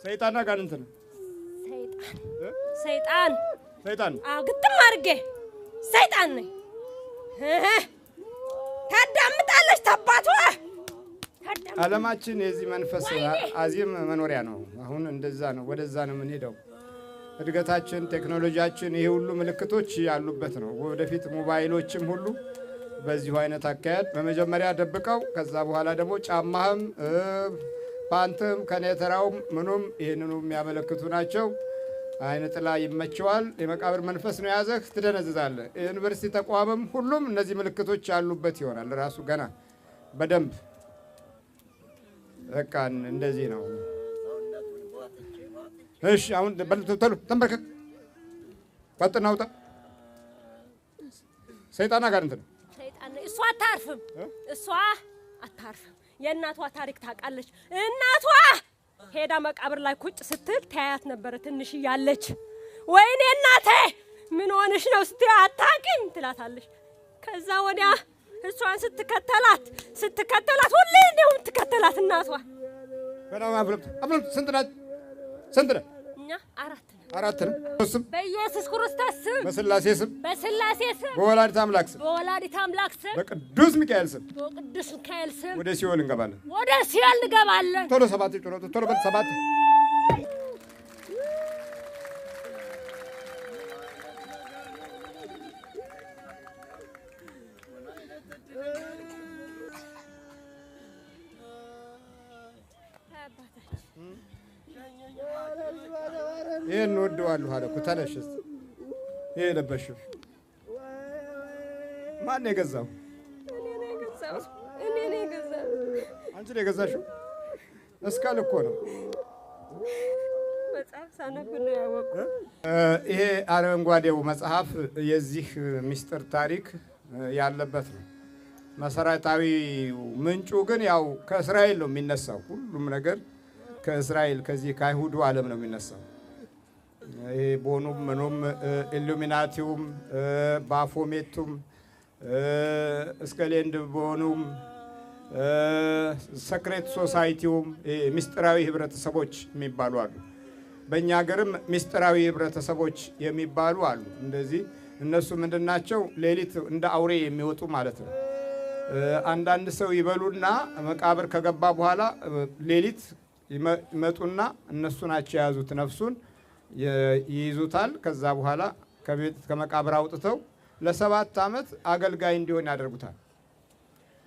ሰይጣን አጋንንት ነው። ሰይጣን ግጥም አድርጌ ሰይጣን ነኝ። ታዳምጣለች ተባቷ። ዓለማችን የዚህ መንፈስ አዚም መኖሪያ ነው። አሁን እንደዛ ነው፣ ወደዛ ነው የምንሄደው። እድገታችን፣ ቴክኖሎጂያችን ይሄ ሁሉ ምልክቶች ያሉበት ነው። ወደፊት ሞባይሎችም ሁሉ በዚሁ አይነት አካሄድ በመጀመሪያ ደብቀው ከዛ በኋላ ደግሞ ጫማህም ፓንትም ከኔተራውም ምኑም ይሄንኑ የሚያመለክቱ ናቸው። አይነ ጥላ ይመቸዋል። የመቃብር መንፈስ ነው ያዘህ፣ ትደነዝዛለህ። ዩኒቨርሲቲ ተቋምም ሁሉም እነዚህ ምልክቶች ያሉበት ይሆናል። ራሱ ገና በደንብ በቃ እንደዚህ ነው። እሺ አሁን በልቶሎ ተንበርከክ ወጥና ውጣ። ሰይጣን አጋንንት ነው። ሰይጣን እሷ አታርፍም። የእናቷ ታሪክ ታውቃለች። እናቷ ሄዳ መቃብር ላይ ቁጭ ስትል ታያት ነበር ትንሽ ያለች። ወይኔ እናቴ ምን ሆነሽ ነው ስትይ አታውቂም ትላታለች። ከዛ ወዲያ እሷን ስትከተላት ሁሌ እንደው ትከተላት እናቷ። በላው አብለም ስንት ነህ? እኛ አራት ነው። ስም በኢየሱስ ክርስቶስ ስም፣ በስላሴ ስም፣ በወላዲተ አምላክ ስም፣ በቅዱስ ሚካኤል ስም ወደ ሲኦል እንገባለን። ቶሎ ሰባት ጮሎ ቶሎ በል ሰባት። ይሄን ወደዋለሁ አለ እኮ ተነሽ። ይሄ ለበሽው ማን ነው የገዛው? እኔ ነኝ የገዛው። አንቺ ነው የገዛሽው? እስካል እኮ ነው መጽሐፍ ሳነብ ነው ያወቅሁት። ይሄ አረንጓዴው መጽሐፍ የዚህ ምስጢር ታሪክ ያለበት ነው። መሰረታዊ ምንጩ ግን ያው ከእስራኤል ነው የሚነሳው። ሁሉም ነገር ከእስራኤል ከዚህ ከአይሁዱ ዓለም ነው የሚነሳው። ይሄ ቦኑም ምኑም ኢሉሚናቲውም ባፎሜቱም እስከሌንድ ቦኑም ሰክሬት ሶሳይቲውም ምስጢራዊ ህብረተሰቦች የሚባሉ አሉ። በእኛ ሀገርም ምስጢራዊ ህብረተሰቦች የሚባሉ አሉ። እንደዚህ እነሱ ምንድናቸው? ሌሊት እንደ አውሬ የሚወጡ ማለት ነው። አንዳንድ ሰው ይበሉና መቃብር ከገባ በኋላ ሌሊት ይመጡና እነሱ ናቸው የያዙት ነፍሱን ይይዙታል። ከዛ በኋላ ከመቃብር አውጥተው ለ7 ዓመት አገልጋይ እንዲሆን ያደርጉታል።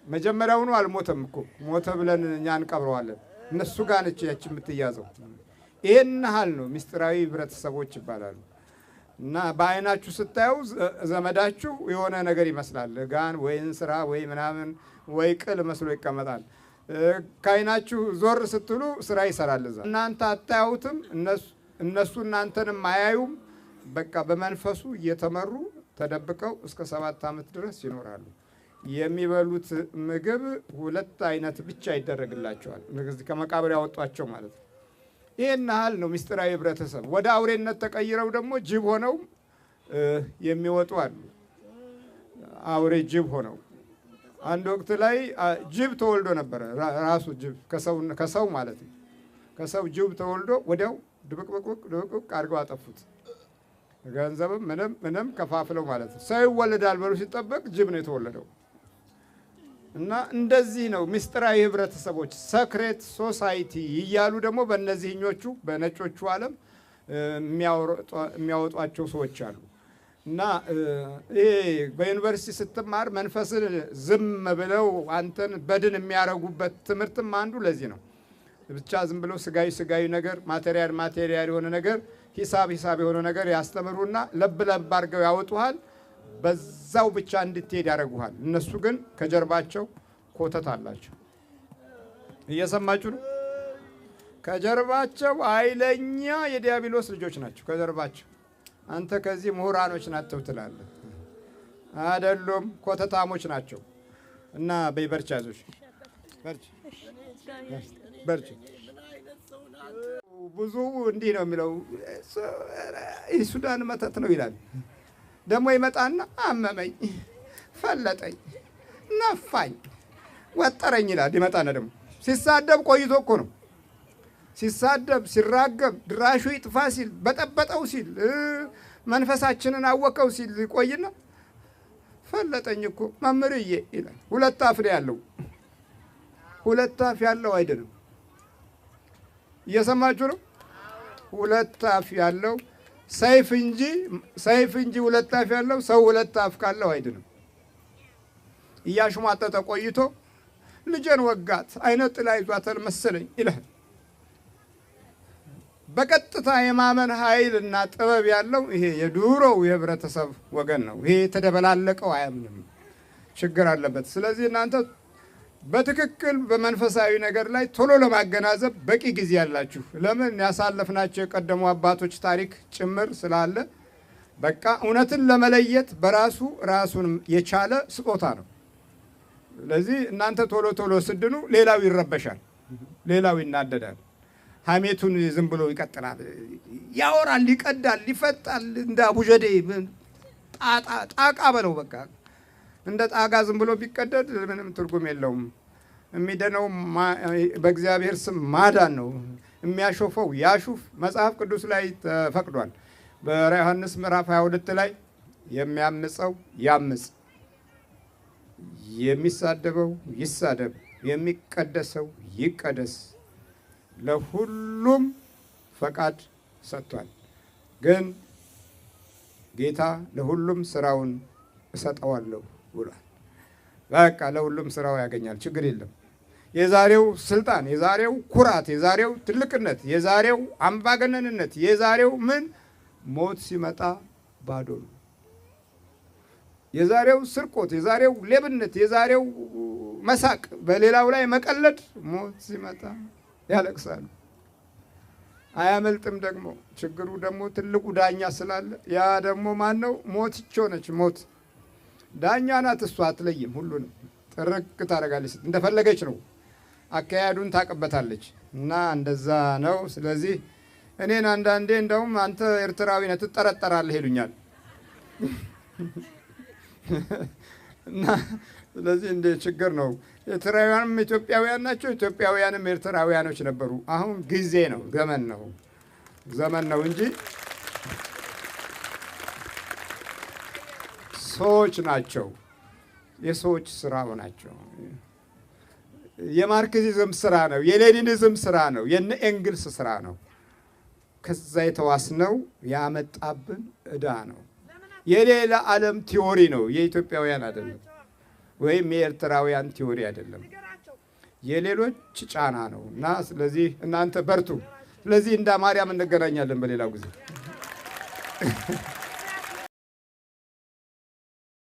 መጀመሪያውኑ አልሞተም እኮ ሞተ ብለን እኛ እንቀብረዋለን። እነሱ ጋር ነች ያቺ የምትያዘው። ይሄን ያህል ነው ምስጢራዊ ህብረተሰቦች ይባላሉ። እና በአይናችሁ ስታዩ ዘመዳችሁ የሆነ ነገር ይመስላል። ጋን ወይ እንስራ ወይ ምናምን ወይ ቅል መስሎ ይቀመጣል። ከአይናችሁ ዞር ስትሉ ስራ ይሰራል እዛ። እናንተ አታዩትም፣ እነሱ እናንተንም አያዩም። በቃ በመንፈሱ እየተመሩ ተደብቀው እስከ 7 ዓመት ድረስ ይኖራሉ። የሚበሉት ምግብ 2 አይነት ብቻ ይደረግላቸዋል። ከመቃብር ያወጧቸው ማለት ነው። ይሄን ያህል ነው ምስጢራዊ ህብረተሰብ። ወደ አውሬነት ተቀይረው ደግሞ ጅብ ሆነው የሚወጡ አሉ። አውሬ ጅብ ሆነው አንድ ወቅት ላይ ጅብ ተወልዶ ነበረ። ራሱ ጅብ ከሰው ማለት ነው። ከሰው ጅብ ተወልዶ ወዲያው ድብቅብቅ አድርገው አጠፉት። ገንዘብም ምንም ከፋፍለው ማለት ነው። ሰው ይወለዳል ብሎ ሲጠበቅ ጅብ ነው የተወለደው። እና እንደዚህ ነው ምስጢራዊ ህብረተሰቦች ሰክሬት ሶሳይቲ እያሉ ደግሞ በእነዚህኞቹ በነጮቹ ዓለም የሚያወጧቸው ሰዎች አሉ። እና ይሄ በዩኒቨርሲቲ ስትማር መንፈስን ዝም ብለው አንተን በድን የሚያረጉበት ትምህርትም አንዱ ለዚህ ነው። ብቻ ዝም ብለው ስጋዊ ነገር ማቴሪያል የሆነ ነገር ሂሳብ የሆነ ነገር ያስተምሩና ለብ አድርገው ያወጡሃል። በዛው ብቻ እንድትሄድ ያደርጉሃል። እነሱ ግን ከጀርባቸው ኮተት አላቸው። እየሰማችሁ ነው? ከጀርባቸው ኃይለኛ የዲያብሎስ ልጆች ናቸው ከጀርባቸው። አንተ ከዚህ ምሁራኖች ናቸው ትላለህ። አይደሉም፣ ኮተታሞች ናቸው። እና በይበርቻ ያዞሽ በርቺ። ብዙ እንዲህ ነው የሚለው ሱዳን መተት ነው ይላል። ደግሞ ይመጣና አመመኝ፣ ፈለጠኝ፣ ነፋኝ፣ ወጠረኝ ይላል። ይመጣና ደግሞ ሲሳደብ ቆይቶ እኮ ነው ሲሳደብ ሲራገም ድራሹ ይጥፋ ሲል በጠበጠው ሲል መንፈሳችንን አወቀው ሲል ቆይና ፈለጠኝ እኮ መምህርዬ ይላል። ሁለት አፍ ነው ያለው። ሁለት አፍ ያለው አይደለም። እየሰማችሁ ነው? ሁለት አፍ ያለው ሰይፍ እንጂ ሁለት አፍ ያለው ሰው ሁለት አፍ ካለው አይደለም። እያሽሟጠጠ ቆይቶ ልጄን ወጋት አይነ ጥላ ይዟታል መሰለኝ ይላል። በቀጥታ የማመን ኃይልና ጥበብ ያለው ይሄ የዱሮው የህብረተሰብ ወገን ነው። ይሄ የተደበላለቀው አያምንም፣ ችግር አለበት። ስለዚህ እናንተ በትክክል በመንፈሳዊ ነገር ላይ ቶሎ ለማገናዘብ በቂ ጊዜ ያላችሁ፣ ለምን ያሳለፍናቸው የቀደሙ አባቶች ታሪክ ጭምር ስላለ በቃ እውነትን ለመለየት በራሱ ራሱን የቻለ ስጦታ ነው። ስለዚህ እናንተ ቶሎ ቶሎ ስድኑ፣ ሌላው ይረበሻል፣ ሌላው ይናደዳል። ሐሜቱን ዝም ብሎ ይቀጥላል፣ ያወራል፣ ይቀዳል፣ ይፈጣል። እንደ አቡጀዴ ጣቃ በለው በቃ እንደ ጣጋ ዝም ብሎ ቢቀደድ ምንም ትርጉም የለውም። የሚደነው በእግዚአብሔር ስም ማዳን ነው። የሚያሾፈው ያሹፍ። መጽሐፍ ቅዱስ ላይ ተፈቅዷል። በራዕየ ዮሐንስ ምዕራፍ 22 ላይ የሚያምፀው ያምፅ፣ የሚሳደበው ይሳደብ፣ የሚቀደሰው ይቀደስ፣ ለሁሉም ፈቃድ ሰጥቷል። ግን ጌታ ለሁሉም ስራውን እሰጠዋለሁ ብሏል። በቃ ለሁሉም ስራው ያገኛል፣ ችግር የለም። የዛሬው ስልጣን፣ የዛሬው ኩራት፣ የዛሬው ትልቅነት፣ የዛሬው አምባገነንነት፣ የዛሬው ምን ሞት ሲመጣ ባዶ ነው። የዛሬው ስርቆት፣ የዛሬው ሌብነት፣ የዛሬው መሳቅ፣ በሌላው ላይ መቀለድ ሞት ሲመጣ ያለቅሳሉ። አያመልጥም። ደግሞ ችግሩ ደግሞ ትልቁ ዳኛ ስላለ ያ ደግሞ ማን ነው? ሞት ነች። ሞት ዳኛ ናት። እሷ አትለይም፣ ሁሉንም ጥርቅ ታደርጋለች። እንደፈለገች ነው፣ አካሄዱን ታቀበታለች። እና እንደዛ ነው። ስለዚህ እኔን አንዳንዴ እንደውም አንተ ኤርትራዊ ነህ ትጠረጠራለህ ይሉኛል። እና ስለዚህ እንደ ችግር ነው። ኤርትራውያንም ኢትዮጵያውያን ናቸው፣ ኢትዮጵያውያንም ኤርትራውያኖች ነበሩ። አሁን ጊዜ ነው፣ ዘመን ነው እንጂ ሰዎች ናቸው። የሰዎች ስራው ናቸው። የማርክሲዝም ስራ ነው፣ የሌኒኒዝም ስራ ነው፣ የነ ኤንግልስ ስራ ነው። ከዛ የተዋስነው ያመጣብን ዕዳ ነው። የሌላ ዓለም ቲዎሪ ነው፣ የኢትዮጵያውያን አይደለም፣ ወይም የኤርትራውያን ቲዎሪ አይደለም፣ የሌሎች ጫና ነው። እና ስለዚህ እናንተ በርቱ። ስለዚህ እንደ ማርያም እንገናኛለን በሌላው ጊዜ።